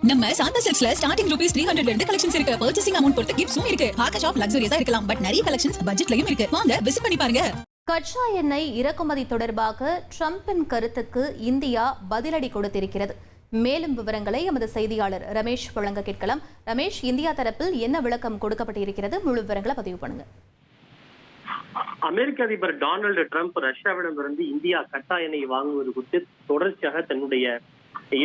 நம்ம Shantha சில்க்ஸ்ல starting rupees 300 ல இருந்து கலெக்ஷன்ஸ் இருக்கு. பர்ச்சேசிங் அமௌண்ட் பொறுத்து கிஃப்ட்ஸும் இருக்கு. பார்க்க ஷாப் லக்ஸூரியஸா இருக்கலாம், பட் நிறைய கலெக்ஷன்ஸ் பட்ஜெட்லயும் இருக்கு. வாங்க விசிட் பண்ணி பாருங்க. கச்சா எண்ணெய் இறக்குமதி தொடர்பாக ட்ரம்பின் கருத்துக்கு இந்தியா பதிலடி கொடுத்திருக்கிறது. மேலும் விவரங்களை எமது செய்தியாளர் ரமேஷ் வழங்க கேட்கலாம். ரமேஷ், இந்தியா தரப்பில் என்ன விளக்கம் கொடுக்கப்பட்டிருக்கிறது? முழு விவரங்களை பதிவு பண்ணுங்க. அமெரிக்க அதிபர் டொனால்டு டிரம்ப் ரஷ்யாவிடமிருந்து இந்தியா கச்சா எண்ணெய் வாங்குவது குறித்து தொடர்ச்சியாக தன்னுடைய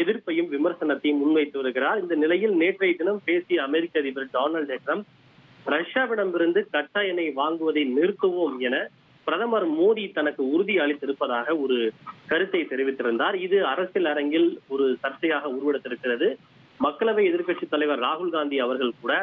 எதிர்ப்பையும் விமர்சனத்தையும் முன்வைத்து வருகிறார். இந்த நிலையில் நேற்றைய தினம் பேசிய அமெரிக்க அதிபர் டொனால்டு டிரம்ப் ரஷ்யாவிடமிருந்து கச்சா எண்ணெய் வாங்குவதை நிறுத்துவோம் என பிரதமர் மோடி தனக்கு உறுதி அளித்திருப்பதாக ஒரு கருத்தை தெரிவித்திருந்தார். இது அரசியல் அரங்கில் ஒரு சர்ச்சையாக உருவெடுத்திருக்கிறது. மக்களவை எதிர்க்கட்சி தலைவர் ராகுல் காந்தி அவர்கள் கூட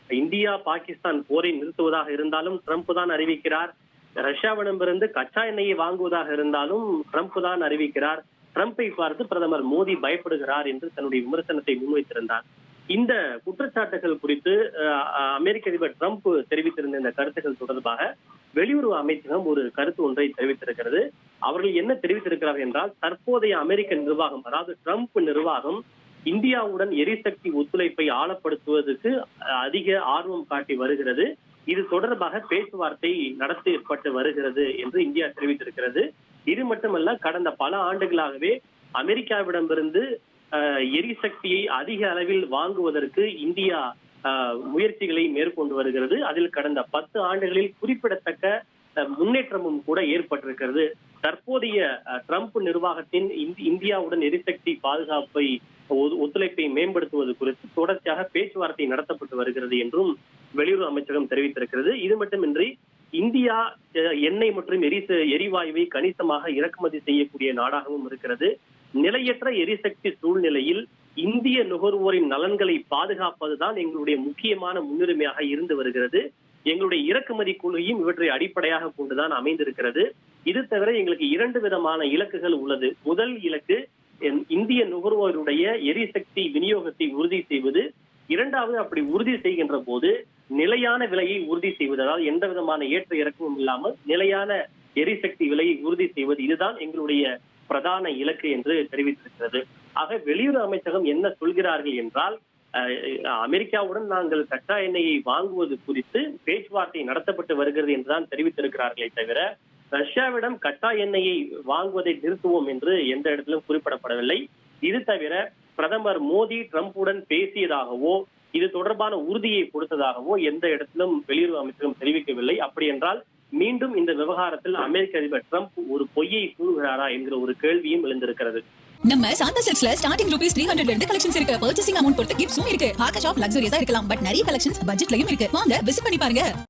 இந்தியா பாகிஸ்தான் போரை நிறுத்துவதாக இருந்தாலும் ட்ரம்ப் தான் அறிவிக்கிறார், ரஷ்யாவிடமிருந்து கச்சா எண்ணெயை வாங்குவதாக இருந்தாலும் ட்ரம்ப் தான் அறிவிக்கிறார், ட்ரம்பை பார்த்து பிரதமர் மோடி பயப்படுகிறார் என்று தன்னுடைய விமர்சனத்தை முன்வைத்திருந்தார். இந்த குற்றச்சாட்டுகள் குறித்து அமெரிக்க அதிபர் ட்ரம்ப் தெரிவித்திருந்த இந்த கருத்துக்கள் தொடர்பாக வெளியுறவு அமைச்சகம் ஒரு கருத்து ஒன்றை தெரிவித்திருக்கிறது. அவர்கள் என்ன தெரிவித்திருக்கிறார்கள் என்றால், தற்போதைய அமெரிக்க நிர்வாகம், அதாவது ட்ரம்ப் நிர்வாகம் இந்தியாவுடன் எரிசக்தி ஒத்துழைப்பை ஆழப்படுத்துவதற்கு அதிக ஆர்வம் காட்டி வருகிறது. இது தொடர்பாக பேச்சுவார்த்தை நடத்தப்பட்டு வருகிறது என்று இந்தியா தெரிவித்திருக்கிறது. இது மட்டுமல்ல, கடந்த பல ஆண்டுகளாகவே அமெரிக்காவிடமிருந்து எரிசக்தியை அதிக அளவில் வாங்குவதற்கு இந்தியா முயற்சிகளை மேற்கொண்டு வருகிறது. அதில் கடந்த 10 ஆண்டுகளில் குறிப்பிடத்தக்க முன்னேற்றமும் கூட ஏற்பட்டிருக்கிறது. தற்போதைய ட்ரம்ப் நிர்வாகத்தின் இந்தியாவுடன் எரிசக்தி பாதுகாப்பை ஒத்துழைப்பை மேம்படுத்துவது குறித்து தொடர்ச்சியாக பேச்சுவார்த்தை நடத்தப்பட்டு வருகிறது என்றும் வெளியுறவு அமைச்சகம் தெரிவித்திருக்கிறது. இது மட்டுமின்றி இந்தியா எண்ணெய் மற்றும் எரிவாயுவை கணிசமாக இறக்குமதி செய்யக்கூடிய நாடாகவும் இருக்கிறது. நிலையற்ற எரிசக்தி சூழ்நிலையில் இந்திய நுகர்வோரின் நலன்களை பாதுகாப்பதுதான் எங்களுடைய முக்கியமான முன்னுரிமையாக இருந்து வருகிறது. எங்களுடைய இறக்குமதி கொள்கையும் இவற்றை அடிப்படையாக கொண்டுதான் அமைந்திருக்கிறது. இது தவிர எங்களுக்கு 2 விதமான இலக்குகள் உள்ளது. முதல் இலக்கு இந்திய நுகர்வோருடைய எரிசக்தி விநியோகத்தை உறுதி செய்வது. இரண்டாவது, அப்படி உறுதி செய்கின்ற போது நிலையான விலையை உறுதி செய்வது, அதாவது எந்த விதமான ஏற்ற இறக்கமும் இல்லாமல் நிலையான எரிசக்தி விலையை உறுதி செய்வது. இதுதான் எங்களுடைய பிரதான இலக்கு என்று தெரிவித்திருக்கிறது. ஆக வெளியுறவு அமைச்சகம் என்ன சொல்கிறார்கள் என்றால், அமெரிக்காவுடன் நாங்கள் கச்சா எண்ணெயை வாங்குவது குறித்து பேச்சுவார்த்தை நடத்தப்பட்டு வருகிறது என்றுதான் தெரிவித்திருக்கிறார்களே தவிர ரஷ்யாவிடம் கச்சா எண்ணெயை வாங்குவதை நிறுத்துவோம் என்று எந்த இடத்திலும் குறிப்பிடப்படவில்லை. இது தவிர பிரதமர் மோடி ட்ரம்புடன் பேசியதாகவோ இது தொடர்பான உறுதியை கொடுத்ததாகவோ எந்த இடத்திலும் வெளியுறவு அமைச்சகம் தெரிவிக்கவில்லை. அப்படி என்றால் மீண்டும் இந்த விவகாரத்தில் அமெரிக்க அதிபர் ட்ரம்ப் ஒரு பொய்யை கூறுகிறாரா என்கிற ஒரு கேள்வியும் எழுந்திருக்கிறது. நம்ம சாந்தா சில்க்ஸ்ல ஸ்டார்டிங் ரூபீஸ் 300 ல இருந்து கலெக்ஷன்ஸ் இருக்கு. பர்ச்சேசிங் அமௌண்ட் பொறுத்து கிஃப்ட்ஸும் இருக்கு. பார்க்க ஷாப் லக்ஸூரியஸா இருக்கலாம், பட் நிறைய கலெக்ஷன்ஸ் பட்ஜெட்லயும் இருக்கு. வாங்க விசிட் பண்ணி பாருங்க.